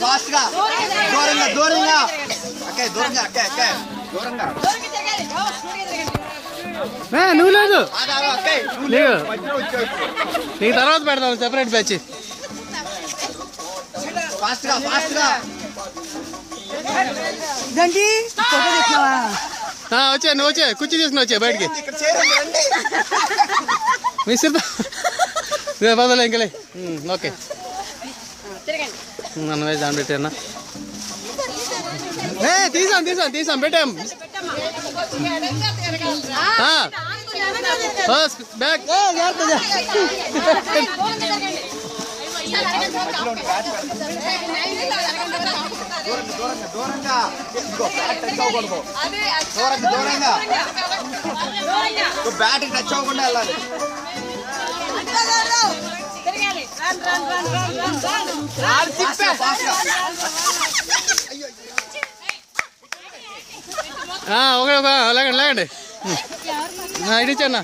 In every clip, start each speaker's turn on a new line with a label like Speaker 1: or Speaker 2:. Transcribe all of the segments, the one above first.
Speaker 1: ఫాస్ట్గా దూరంగా అక్కే దూరంగా
Speaker 2: నువ్వు లేదు నీకు తర్వాత పెడతాం సెపరేట్ బ్యాచ్.
Speaker 1: ఫాస్ట్గా
Speaker 2: వచ్చే నువ్వు వచ్చే కుర్చీ తీసుకుని వచ్చే బయటికి మిస్టర్ పదలే ఇంకలే. ఓకే నన్ను వేసి దాన్ని పెట్టానా తీసాం పెట్టాం. బ్యాక్
Speaker 1: దూరంగా బ్యాట్ టచ్ అవ్వకుండా వెళ్ళాలి.
Speaker 2: ఓకే లేకండి ఇడిచ్చన్నా.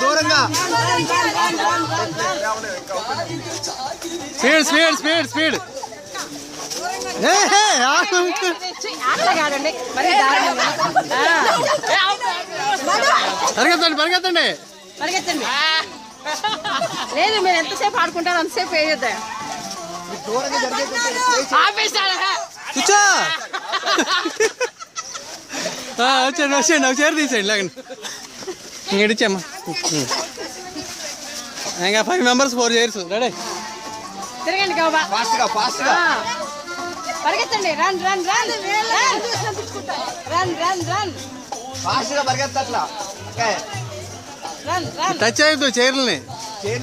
Speaker 1: దూరంగా
Speaker 2: స్పీడ్ పరిగెత్తండి.
Speaker 3: లేదు మీరు ఎంతసేపు ఆడుకుంటారు అంతసేపు వేయద్దా.
Speaker 2: వచ్చేయండి ఒక చీర తీసేయండి లేకండి ఇడిచ్చమ్మా. ఇంకా 5 members 4 chairs రెడీ.
Speaker 3: తిరగండి పరిగెత్తండి.
Speaker 2: టచ్ అయ్యద్దు చైర్లని.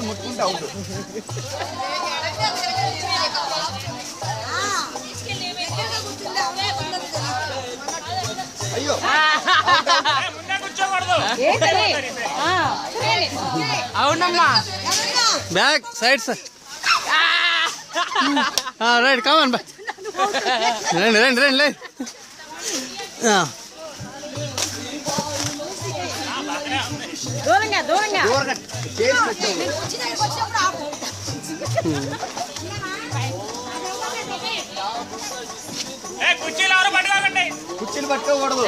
Speaker 1: ముట్టుకుంటా ఉండు. అయ్యో
Speaker 3: అవునమ్మా.
Speaker 2: Back side right come on boy. రండి లేదు.
Speaker 3: దూరంగా
Speaker 1: కుర్చీలు పట్టుకోకూడదు.